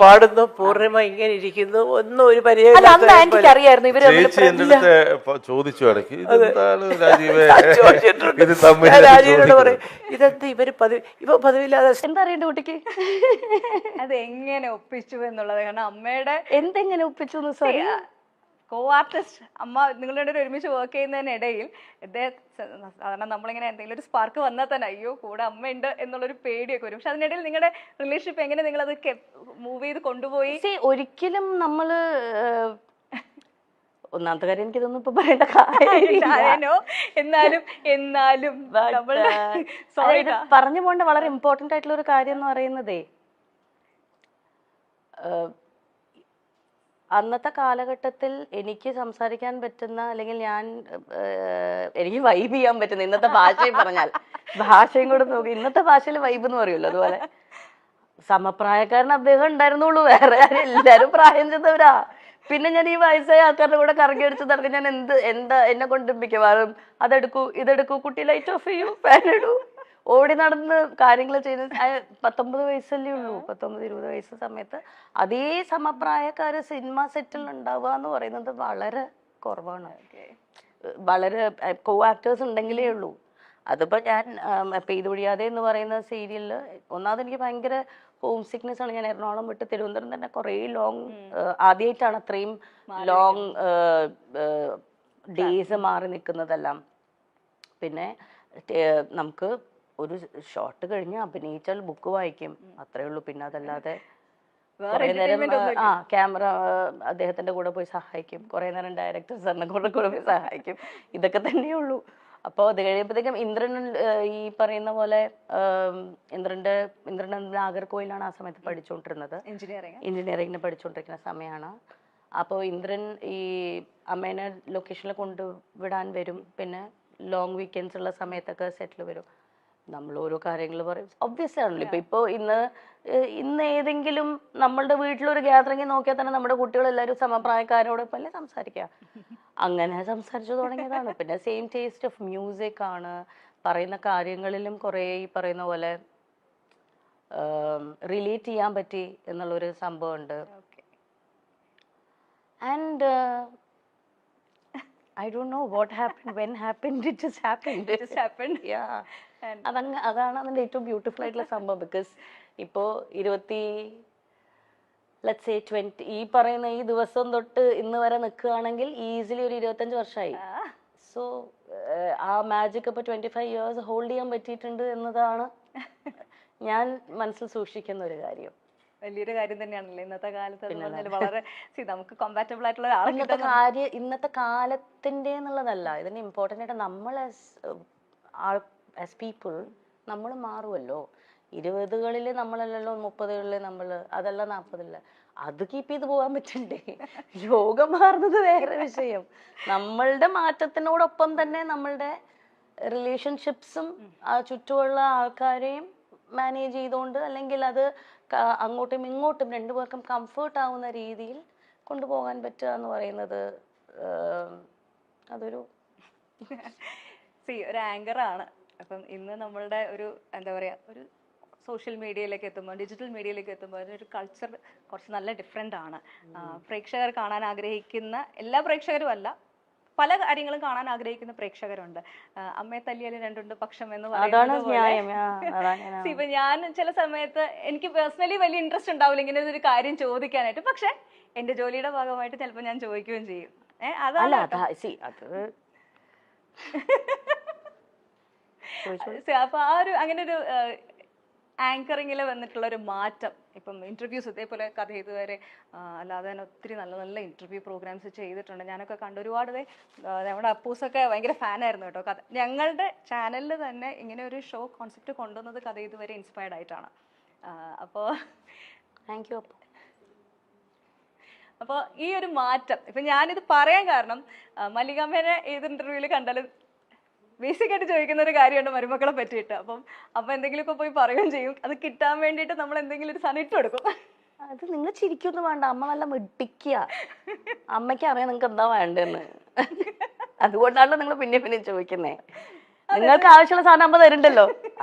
പാടുന്നു, പൂർണിമ ഇങ്ങനെ ഇരിക്കുന്നു, ഒന്നും ഒരു അല്ല അന്ന് എനിക്കറിയായിരുന്നു ഇവര് ചേച്ചി എന്റെ അടുത്ത് ചോദിച്ചു ഇടയ്ക്ക് ഇതെന്താണ് രാജീവേ ഇത് തമ്മിൽ രാജീവിനോട് പറയും ഇതെന്താ ഇവര് പതിവില്ലാതെ എന്താ അറിയണ്ട കുട്ടിക്ക് അതെങ്ങനെ ഒപ്പിച്ചു എന്നുള്ളത്. കാരണം അമ്മയുടെ എന്തെങ്ങനെ ഒപ്പിച്ചു സോറി കോ ആർട്ടിസ്റ്റ് അമ്മ നിങ്ങളുടെ ഒരുമിച്ച് വർക്ക് ചെയ്യുന്നതിനിടയിൽ സാധാരണ നമ്മളിങ്ങനെ എന്തെങ്കിലും ഒരു സ്പാർക്ക് വന്നാൽ തന്നെ അയ്യോ കൂടെ അമ്മയുണ്ട് എന്നുള്ളൊരു പേടിയൊക്കെ വരും. പക്ഷെ അതിനിടയിൽ നിങ്ങളുടെ റിലേഷൻഷിപ്പ് എങ്ങനെ നിങ്ങളത് മൂവ് ചെയ്ത് കൊണ്ടുപോയി? ഒരിക്കലും നമ്മള് ഒന്നാമത്തെ കാര്യം എനിക്കിതൊന്നും ഇപ്പൊ പറയേണ്ട കാര്യമോ, എന്നാലും പറഞ്ഞു പോകേണ്ട വളരെ ഇമ്പോർട്ടന്റ് ആയിട്ടുള്ള ഒരു കാര്യം എന്ന് പറയുന്നതേ അന്നത്തെ കാലഘട്ടത്തിൽ എനിക്ക് സംസാരിക്കാൻ പറ്റുന്ന അല്ലെങ്കിൽ എനിക്ക് വൈബ് ചെയ്യാൻ പറ്റുന്ന ഇന്നത്തെ ഭാഷയും പറഞ്ഞാൽ ഭാഷയും കൂടെ നോക്കി ഇന്നത്തെ ഭാഷയിൽ വൈബ് എന്ന് പറയുമല്ലോ, അതുപോലെ സമപ്രായക്കാരൻ അദ്ദേഹം ഉണ്ടായിരുന്നുള്ളൂ, വേറെ എല്ലാരും പ്രായം ചെന്നവരാ. പിന്നെ ഞാൻ ഈ വയസ്സായ ആൾക്കാരുടെ കൂടെ കറങ്ങി അടിച്ച് നടക്കാൻ ഞാൻ എന്താ എന്നെ കൊണ്ട് മിക്കവാറും അതെടുക്കൂ ഇതെടുക്കൂ കുട്ടി ലൈറ്റ് ഓഫ് ചെയ്യൂ ഫാൻ ഇടൂ ഓടി നടന്ന് കാര്യങ്ങൾ ചെയ്യുന്ന 19 വയസ്സല്ലേ ഉള്ളൂ, 19-20 വയസ്സ് സമയത്ത് അതേ സമപ്രായക്കാര് സിനിമ സെറ്റിൽ ഉണ്ടാവുക എന്ന് പറയുന്നത് വളരെ കുറവാണ്. വളരെ കോ ആക്ടേഴ്സ് ഉണ്ടെങ്കിലേ ഉള്ളൂ. അതിപ്പോ ഞാൻ പെയ്ത് ഒഴിയാതെ എന്ന് പറയുന്ന സീരിയലില് ഒന്നാമത് എനിക്ക് ഭയങ്കര ഹോം സിക്നെസ് ആണ്. ഞാൻ എറണാകുളം വിട്ട് തിരുവനന്തപുരം തന്നെ കുറേ ലോങ് ആദ്യമായിട്ടാണ് അത്രയും ലോങ് ഡേയ്സ് മാറി നിൽക്കുന്നതെല്ലാം. പിന്നെ നമുക്ക് ഒരു ഷോട്ട് കഴിഞ്ഞ് അഭിനയിച്ചാൽ ബുക്ക് വായിക്കും, അത്രേ ഉള്ളൂ. പിന്നെ അതല്ലാതെ കുറെ നേരം ക്യാമറ അദ്ദേഹത്തിന്റെ കൂടെ പോയി സഹായിക്കും, കുറെ നേരം ഡയറക്ടർ സാറിനെ കൂടെ പോയി സഹായിക്കും, ഇതൊക്കെ തന്നെയുള്ളൂ. അപ്പോൾ അത് കഴിയുമ്പോഴത്തേക്കും ഇന്ദ്രൻ ഈ പറയുന്ന പോലെ ഇന്ദ്രൻ നാഗർകോയിലാണ് ആ സമയത്ത് പഠിച്ചുകൊണ്ടിരുന്നത്, എഞ്ചിനീയറിംഗിന് പഠിച്ചുകൊണ്ടിരിക്കുന്ന സമയമാണ്. അപ്പോൾ ഇന്ദ്രൻ ഈ അമ്മേനെ ലൊക്കേഷനിൽ കൊണ്ടുവിടാൻ വരും, പിന്നെ ലോങ് വീക്കെൻഡ്സ് ഉള്ള സമയത്തൊക്കെ സെറ്റിൽ വരും. നമ്മൾ ഓരോ കാര്യങ്ങൾ പറയും, ഒബ്വിയസ് ആണല്ലോ. ഇപ്പൊ ഇന്ന് ഏതെങ്കിലും നമ്മളുടെ വീട്ടിലൊരു ഗ്യാതറിംഗ് നോക്കിയാൽ തന്നെ നമ്മുടെ കുട്ടികളെല്ലാവരും സമപ്രായക്കാരോടൊപ്പം അല്ലേ സംസാരിക്കുക. അങ്ങനെ സംസാരിച്ചു തുടങ്ങിയതാണ്. പിന്നെ സെയിം ടേസ്റ്റ് ഓഫ് മ്യൂസിക് ആണ്, പറയുന്ന കാര്യങ്ങളിലും കുറേ ഈ പറയുന്ന പോലെ റിലേറ്റ് ചെയ്യാൻ പറ്റി എന്നുള്ളൊരു സംഭവമുണ്ട്. And I don't know what happened, when happened, it just happened. Yeah. അതാണ് അതിൻ്റെ ഏറ്റവും ബ്യൂട്ടിഫുൾ ആയിട്ടുള്ള സംഭവം. ബിക്കോസ് ഇപ്പോൾ 20 ഈ പറയുന്ന ഈ ദിവസം തൊട്ട് ഇന്ന് വരെ നിൽക്കുകയാണെങ്കിൽ ഈസിലി ഒരു 25 വർഷമായി. സോ ആ മാജിക് ഇപ്പോൾ 25 years ഹോൾഡ് ചെയ്യാൻ പറ്റിയിട്ടുണ്ട് എന്നതാണ് ഞാൻ മനസ്സിൽ സൂക്ഷിക്കുന്ന ഒരു കാര്യം. വലിയൊരു കാര്യം തന്നെയാണല്ലോ ഇന്നത്തെ കാലത്ത്. വളരെ നമുക്ക് കോമ്പാറ്റബിൾ ആയിട്ടുള്ള ഇന്നത്തെ കാലത്തിന്റെ എന്നുള്ളതല്ല, ഇതിന് ഇമ്പോർട്ടൻ്റ് ആയിട്ട് നമ്മൾ ആസ് പീപ്പിൾ നമ്മൾ മാറുമല്ലോ. 20കളിൽ നമ്മളല്ലല്ലോ 30കളിൽ നമ്മൾ, അതല്ല 40കളിൽ. അത് കീപ്പ് ചെയ്ത് പോകാൻ പറ്റണ്ടേ? ലോകം മാറുന്നത് വേറെ വിഷയം. നമ്മളുടെ മാറ്റത്തിനോടൊപ്പം തന്നെ നമ്മളുടെ റിലേഷൻഷിപ്സും ആ ചുറ്റുമുള്ള ആൾക്കാരെയും മാനേജ് ചെയ്തുകൊണ്ട്, അല്ലെങ്കിൽ അത് അങ്ങോട്ടും ഇങ്ങോട്ടും രണ്ടുപേർക്കും കംഫേർട്ട് ആവുന്ന രീതിയിൽ കൊണ്ടുപോകാൻ പറ്റുക എന്ന് പറയുന്നത് അതൊരു ഒരു ആങ്കറാണ്. അപ്പം ഇന്ന് നമ്മളുടെ ഒരു എന്താ പറയുക, ഒരു സോഷ്യൽ മീഡിയയിലേക്ക് എത്തുമ്പോൾ, ഡിജിറ്റൽ മീഡിയയിലേക്ക് എത്തുമ്പോൾ അതിനൊരു കൾച്ചർ കുറച്ച് നല്ല ഡിഫറെൻ്റ് ആണ്. പ്രേക്ഷകർ കാണാൻ ആഗ്രഹിക്കുന്ന എല്ലാ പ്രേക്ഷകരും അല്ല, പല കാര്യങ്ങളും കാണാൻ ആഗ്രഹിക്കുന്ന പ്രേക്ഷകരുണ്ട്. അമ്മയെ തല്ലിയാലും രണ്ടുണ്ട് പക്ഷം എന്ന് പറയുന്നത്. ഇപ്പൊ ഞാൻ ചില സമയത്ത് എനിക്ക് പേഴ്സണലി വലിയ ഇൻട്രസ്റ്റ് ഉണ്ടാവില്ല ഇങ്ങനെ ഒരു കാര്യം ചോദിക്കാനായിട്ട്, പക്ഷെ എന്റെ ജോലിയുടെ ഭാഗമായിട്ട് ചിലപ്പോൾ ഞാൻ ചോദിക്കുകയും ചെയ്യും. അപ്പൊ ആ ഒരു അങ്ങനെ ഒരു ആങ്കറിങ്ങിൽ വന്നിട്ടുള്ള ഒരു മാറ്റം, ഇപ്പം ഇന്റർവ്യൂസ് ഇതേപോലെ കഥ ചെയ്തുവരെ അല്ലാതെ തന്നെ ഒത്തിരി നല്ല നല്ല ഇന്റർവ്യൂ പ്രോഗ്രാംസ് ചെയ്തിട്ടുണ്ട്. ഞാനൊക്കെ കണ്ട് ഒരുപാട് നമ്മുടെ അപ്പൂസൊക്കെ ഭയങ്കര ഫാനായിരുന്നു കേട്ടോ. കഥ ഞങ്ങളുടെ ചാനലിൽ തന്നെ ഇങ്ങനെ ഒരു ഷോ കോൺസെപ്റ്റ് കൊണ്ടുവന്നത് കഥ ഇതുവരെ ഇൻസ്പയർഡ് ആയിട്ടാണ്. അപ്പോൾ താങ്ക് യു. അപ്പോൾ ഈ ഒരു മാറ്റം ഇപ്പം ഞാനിത് പറയാൻ കാരണം മല്ലികാമ്മേനെ ഏത് ഇന്റർവ്യൂവിൽ കണ്ടാലും ബേസിക് ആയിട്ട് ചോദിക്കുന്ന ഒരു കാര്യമുണ്ട് മരുമക്കളെ പറ്റിയിട്ട്. അപ്പം എന്തെങ്കിലുമൊക്കെ പോയി പറയുകയും ചെയ്യും. അത് കിട്ടാൻ വേണ്ടിയിട്ട് നമ്മൾ എന്തെങ്കിലും ഒരു സാധനം ഇട്ട് കൊടുക്കും. അത് നിങ്ങൾ ചിരിക്കൊന്നും വേണ്ട, അമ്മ നല്ല മിടിക്കുക. അമ്മയ്ക്ക് അറിയാം നിങ്ങൾക്ക് എന്താ വേണ്ടെന്ന്. അതുകൊണ്ടാണല്ലോ നിങ്ങൾ പിന്നെ ചോദിക്കുന്നേ. നിങ്ങൾക്ക് ആവശ്യമുള്ള സാധനം അമ്മ തരുന്നുണ്ടല്ലോ,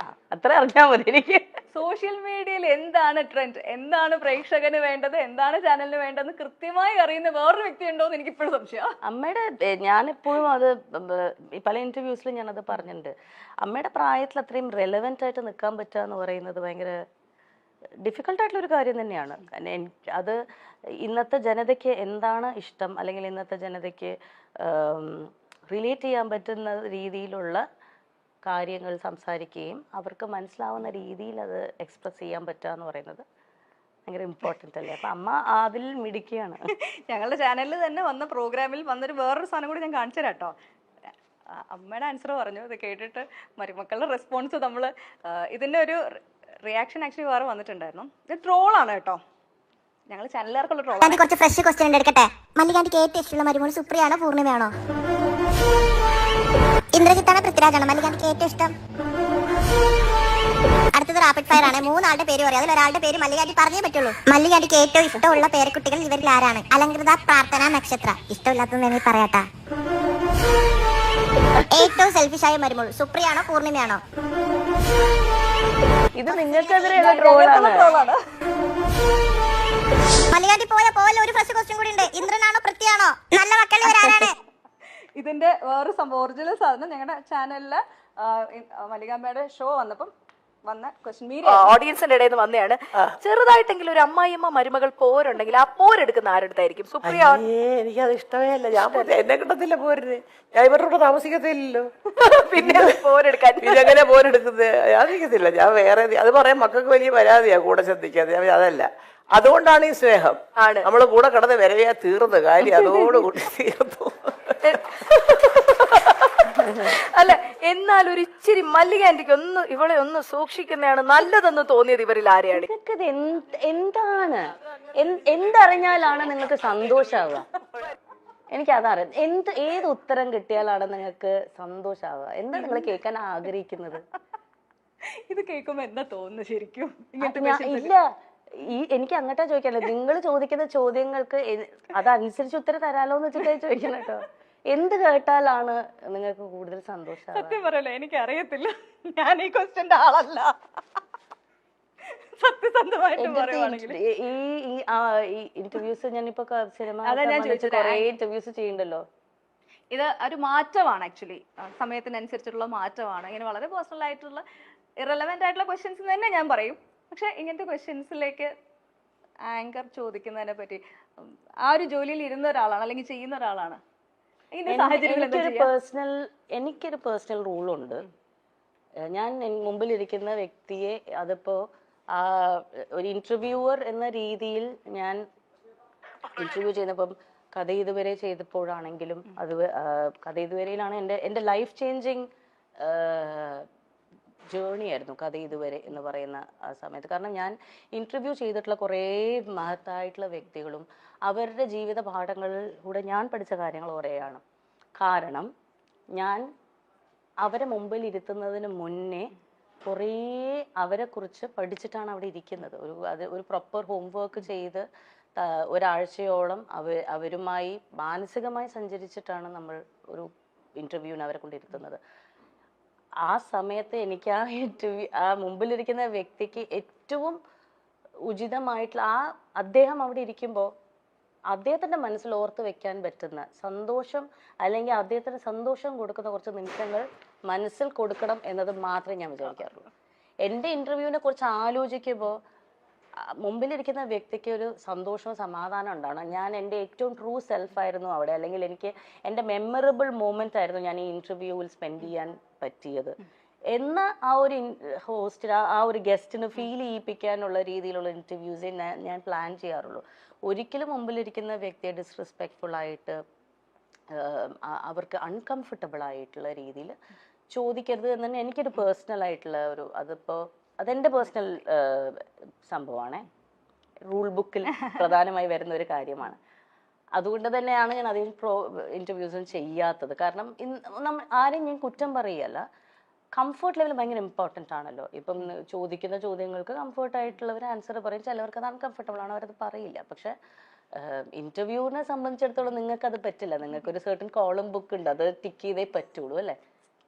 അത്ര അറിഞ്ഞാൽ മതി എനിക്ക്. സോഷ്യൽ മീഡിയയിൽ എന്താണ് ട്രെൻഡ്, എന്താണ് പ്രേക്ഷകന് വേണ്ടത്, എന്താണ് ചാനലിന് വേണ്ടതെന്ന് കൃത്യമായി അറിയുന്ന വേറൊരു വ്യക്തി ഉണ്ടോ എന്ന് എനിക്ക് ഇപ്പോഴും സംശയം. അമ്മയുടെ ഞാനെപ്പോഴും അത് പല ഇന്റർവ്യൂസിലും ഞാനത് പറഞ്ഞിട്ടുണ്ട്. അമ്മയുടെ പ്രായത്തിൽ അത്രയും റെലവെന്റ് ആയിട്ട് നിൽക്കാൻ പറ്റുക എന്ന് പറയുന്നത് ഭയങ്കര ഡിഫിക്കൽട്ടായിട്ടുള്ളൊരു കാര്യം തന്നെയാണ്. അത് ഇന്നത്തെ ജനതയ്ക്ക് എന്താണ് ഇഷ്ടം, അല്ലെങ്കിൽ ഇന്നത്തെ ജനതയ്ക്ക് റിലേറ്റ് ചെയ്യാൻ പറ്റുന്ന രീതിയിലുള്ള കാര്യങ്ങൾ സംസാരിക്കുകയും അവർക്ക് മനസ്സിലാവുന്ന രീതിയിൽ അത് എക്സ്പ്രസ് ചെയ്യാൻ പറ്റുക എന്ന് പറയുന്നത് ഭയങ്കര ഇമ്പോർട്ടൻ്റ് അല്ലേ. അപ്പം അമ്മ അതിൽ മിടിക്കുകയാണ്. ഞങ്ങളുടെ ചാനലിൽ തന്നെ വന്ന പ്രോഗ്രാമിൽ വന്നൊരു വേറൊരു സാധനം കൂടി ഞാൻ കാണിച്ചു തരാം കേട്ടോ. അമ്മയുടെ ആൻസർ പറഞ്ഞു, ഇത് കേട്ടിട്ട് മരുമക്കളുടെ റെസ്പോൺസ് നമ്മൾ ഇതിൻ്റെ ഒരു റിയാക്ഷൻ ആക്ച്വലി വേറെ വന്നിട്ടുണ്ടായിരുന്നു. ഇത് ട്രോളാണ് കേട്ടോ, ഞങ്ങൾ ചാനലുകാർക്കുള്ള ട്രോൾ. കുറച്ച് ഫ്രഷ് ക്വസ്റ്റ്യൻ എടുക്കട്ടെ. മല്ലികാന്റിക്ക് ഏറ്റവും ഇഷ്ടമുള്ള മരുമോൾ സുപ്രിയാണോ പൂർണിമയാണോ? ഇന്ദ്രജിത്താണോ പൃഥ്വിരാജാണോ മല്ലികാന്റിക്ക് ഏറ്റവും ഇഷ്ടം? അടുത്തത് റാപ്പിഡ് ഫയർ ആണ്. 3 ആളുടെ പേര് പറയാം, അതിൽ ഒരാളുടെ പേര് മല്ലികാന്റി പറഞ്ഞേ പറ്റുള്ളൂ. മല്ലികാന്റിക്ക് ഏറ്റവും ഇഷ്ടമുള്ള പേരക്കുട്ടികൾ ഇവരിൽ ആരാണ്? അലങ്കൃത, പ്രാർത്ഥന, നക്ഷത്ര. ഇഷ്ടമില്ലാത്തതെന്ന് പറയാട്ടാ. ഏറ്റവും സെൽഫിഷായ മരുമോൾ സുപ്രിയാണോ പൂർണിമയാണോ? ഇത് നിങ്ങൾക്കെതിരെയുള്ള ട്രോളാണ്. മല്ലികാന്റി പോലെ ഒരു ഫ്രഷ് ക്വസ്റ്റ്യൻ കൂടി ഉണ്ട്. ഇന്ദ്രനാണോ പൃഥ്വിയാണോ? നല്ല മക്കൾ ഇവരാരാണ്? ഇതിന്റെ വേറെ സംഭവം ഒറിജിനൽ സാധനം ഞങ്ങളുടെ ചാനലില് മല്ലികാമ്മയുടെ ഷോ വന്നപ്പം വന്ന ക്വസ്റ്റ്യൻ ഓഡിയൻസിന്റെ ഇടയിൽ നിന്ന് വന്നതാണ്. ചെറുതായിട്ടെങ്കിലും ഒരു അമ്മായിയമ്മ മരുമകൾ പോരുണ്ടെങ്കിൽ ആ പോരെടുക്കുന്ന ആരെടുത്തായിരിക്കും? സുപ്രിയ. എനിക്കത് ഇഷ്ടമേ അല്ല. ഞാൻ എന്നെ കിട്ടത്തില്ല പോരിന്. ഞാൻ ഇവരുടെ കൂടെ താമസിക്കത്തില്ലല്ലോ. പിന്നെ പോരെടുക്കാൻ പിന്നെ എങ്ങനെ പോരെടുക്കുന്നത്? ഞാൻ നിൽക്കത്തില്ല. ഞാൻ വേറെ അത് പറയാൻ മക്കൾക്ക് വലിയ പരാതിയാ കൂടെ ശ്രദ്ധിക്കാതെ. ഞാൻ അതല്ല, അതുകൊണ്ടാണ് ഈ സ്നേഹം. നമ്മൾ കൂടെ കിടന്ന് വരവേ തീർന്ന കാര്യം അതോടുകൂടി തീർന്നു. അല്ല, എന്നാൽ ഒരു ഇച്ചിരി മല്ലികാന്റിക്ക് ഒന്ന് ഇവളെ ഒന്ന് സൂക്ഷിക്കുന്നതാണ് നല്ലതെന്ന് തോന്നിയത് ഇവരിൽ ആരെയാണ്? നിങ്ങൾക്കിത് എന്താണ് എന്തറിഞ്ഞാലാണ് നിങ്ങൾക്ക് സന്തോഷാവുക? എനിക്കതറിയാം. ഏത് ഉത്തരം കിട്ടിയാലാണ് നിങ്ങൾക്ക് സന്തോഷാവുക? എന്താ നിങ്ങൾ കേൾക്കാൻ ആഗ്രഹിക്കുന്നത്? ഇത് കേൾക്കുമ്പോ എന്താ തോന്നുന്നു ശരിക്കും? ഇല്ല, എനിക്ക് അങ്ങോട്ടാ ചോദിക്കാനുള്ളത്. നിങ്ങൾ ചോദിക്കുന്ന ചോദ്യങ്ങൾക്ക് അതനുസരിച്ച് ഉത്തരം തരാലോ എന്ന് വെച്ചിട്ടാണ് ചോദിക്കണം കേട്ടോ. എന്ത് കേട്ടാലാണ് നിങ്ങൾക്ക് കൂടുതൽ സന്തോഷം? സത്യം പറയല്ലോ, എനിക്ക് അറിയത്തില്ല. ഞാൻ ഈ ക്വസ്റ്റ്യന്റെ ആളല്ല, സത്യസന്ധമായിട്ട് പറയുവാണെങ്കിൽ. ഈ ഇന്റർവ്യൂസ് ഞാനിപ്പോ സിനിമ കുറെ ഇന്റർവ്യൂസ് ചെയ്യണ്ടല്ലോ. ഇത് ഒരു മാറ്റമാണ് ആക്ച്വലി, സമയത്തിനനുസരിച്ചിട്ടുള്ള മാറ്റമാണ്. ഇങ്ങനെ വളരെ പേഴ്സണൽ ആയിട്ടുള്ള ഇറലവെന്റ് ആയിട്ടുള്ള ക്വസ്റ്റ്യൻസ് തന്നെ ഞാൻ പറയും. പക്ഷെ ഇങ്ങനത്തെ ക്വസ്റ്റ്യൻസിലേക്ക് ആങ്കർ ചോദിക്കുന്നതിനെ പറ്റി ആ ഒരു ജോലിയിൽ ഇരുന്ന ഒരാളാണ് അല്ലെങ്കിൽ ചെയ്യുന്ന ഒരാളാണ്. എനിക്കൊരു പേഴ്സണൽ റൂളുണ്ട്. ഞാൻ മുമ്പിലിരിക്കുന്ന വ്യക്തിയെ അതിപ്പോ ഒരു ഇന്റർവ്യൂവർ എന്ന രീതിയിൽ ഞാൻ ഇന്റർവ്യൂ ചെയ്യുന്നപ്പം കഥ ഇതുവരെ ചെയ്തപ്പോഴാണെങ്കിലും അത് കഥ ഇതുവരെയിലാണ് എൻ്റെ ലൈഫ് ചേഞ്ചിങ് ജേർണി ആയിരുന്നു കഥ ഇതുവരെ എന്ന് പറയുന്ന ആ സമയത്ത്. കാരണം ഞാൻ ഇന്റർവ്യൂ ചെയ്തിട്ടുള്ള കുറേ മഹത്തായിട്ടുള്ള വ്യക്തികളും അവരുടെ ജീവിത പാഠങ്ങളിലൂടെ ഞാൻ പഠിച്ച കാര്യങ്ങൾ കുറേയാണ്. കാരണം ഞാൻ അവരെ മുമ്പിൽ ഇരുത്തുന്നതിന് മുന്നേ കുറേ അവരെക്കുറിച്ച് പഠിച്ചിട്ടാണ് അവിടെ ഇരിക്കുന്നത്. ഒരു പ്രോപ്പർ ഹോംവർക്ക് ചെയ്ത് ഒരാഴ്ചയോളം അവരുമായി മാനസികമായി സഞ്ചരിച്ചിട്ടാണ് നമ്മൾ ഒരു ഇന്റർവ്യൂവിന് അവരെ കൊണ്ടിരുത്തുന്നത്. ആ സമയത്ത് എനിക്ക് ആ മുമ്പിലിരിക്കുന്ന വ്യക്തിക്ക് ഏറ്റവും ഉചിതമായിട്ടുള്ള അദ്ദേഹം അവിടെ ഇരിക്കുമ്പോൾ അദ്ദേഹത്തിൻ്റെ മനസ്സിൽ ഓർത്ത് വെക്കാൻ പറ്റുന്ന സന്തോഷം, അല്ലെങ്കിൽ അദ്ദേഹത്തിന് സന്തോഷം കൊടുക്കുന്ന കുറച്ച് നിമിഷങ്ങൾ മനസ്സിൽ കൊടുക്കണം എന്നത് മാത്രമേ ഞാൻ വിചാരിക്കാറുള്ളൂ. എൻ്റെ ഇന്റർവ്യൂവിനെ കുറിച്ച് ആലോചിക്കുമ്പോൾ മുമ്പിലിരിക്കുന്ന വ്യക്തിക്ക് ഒരു സന്തോഷവും സമാധാനം ഉണ്ടാവണം. ഞാൻ എൻ്റെ ഏറ്റവും ട്രൂ സെൽഫായിരുന്നു അവിടെ, അല്ലെങ്കിൽ എനിക്ക് എൻ്റെ മെമ്മറബിൾ മൊമെൻ്റ് ആയിരുന്നു ഞാൻ ഈ ഇന്റർവ്യൂവിൽ സ്പെൻഡ് ചെയ്യാൻ പറ്റിയത് എന്ന ആ ഒരു ഹോസ്റ്റിന് ആ ഒരു ഗസ്റ്റിന് ഫീൽ ചെയ്യിപ്പിക്കാനുള്ള രീതിയിലുള്ള ഇന്റർവ്യൂസേ ഞാൻ പ്ലാൻ ചെയ്യാറുള്ളൂ. ഒരിക്കലും മുമ്പിലിരിക്കുന്ന വ്യക്തിയെ ഡിസ്റെസ്പെക്ട്ഫുൾ ആയിട്ട് അവർക്ക് അൺകംഫർട്ടബിൾ ആയിട്ടുള്ള രീതിയിൽ ചോദിക്കരുത് എന്ന് തന്നെ എനിക്കൊരു പേഴ്സണൽ ആയിട്ടുള്ള അതെൻ്റെ പേഴ്സണൽ സംഭവമാണ്. റൂൾ ബുക്കിൽ പ്രധാനമായി വരുന്ന ഒരു കാര്യമാണ്. അതുകൊണ്ട് തന്നെയാണ് ഞാൻ അധികം ഇന്റർവ്യൂസും ചെയ്യാത്തത്. കാരണം ആരെയും ഞാൻ കുറ്റം പറയുകയല്ല, കംഫർട്ട് ലെവൽ ഭയങ്കര ഇമ്പോർട്ടൻ്റ് ആണല്ലോ. ഇപ്പം ചോദിക്കുന്ന ചോദ്യങ്ങൾക്ക് കംഫർട്ടായിട്ടുള്ളവർ ആൻസർ പറയും, ചിലവർക്ക് അത് അൺകംഫർട്ടബിൾ ആണ്, അവരത് പറയില്ല. പക്ഷെ ഇന്റർവ്യൂവിനെ സംബന്ധിച്ചിടത്തോളം നിങ്ങൾക്ക് അത് പറ്റില്ല. നിങ്ങൾക്ക് ഒരു സർട്ടൻ കോളം ബുക്ക് ഉണ്ട്, അത് ടിക്ക് ചെയ്തേ പറ്റുള്ളൂ അല്ലേ.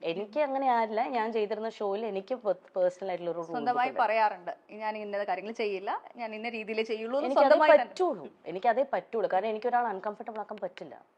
എനിക്ക് അങ്ങനെ ആരില്ല. ഞാൻ ചെയ്തിരുന്ന ഷോയിൽ എനിക്ക് പേഴ്സണൽ ആയിട്ടുള്ള ഒരു സ്വന്തമായി പറയാറുണ്ട് ഞാൻ ഇന്ന കാര്യങ്ങൾ ചെയ്യില്ല, ഞാൻ ഇന്ന രീതിയിലേ ചെയ്യുള്ളൂ എന്ന് എനിക്കതേ സ്വന്തമായി തന്നെ. പറ്റുള്ളൂ. എനിക്കതേ പറ്റുള്ളൂ. കാരണം എനിക്ക് ഒരാൾ അൺകംഫർട്ടബിൾ ആക്കാൻ പറ്റില്ല.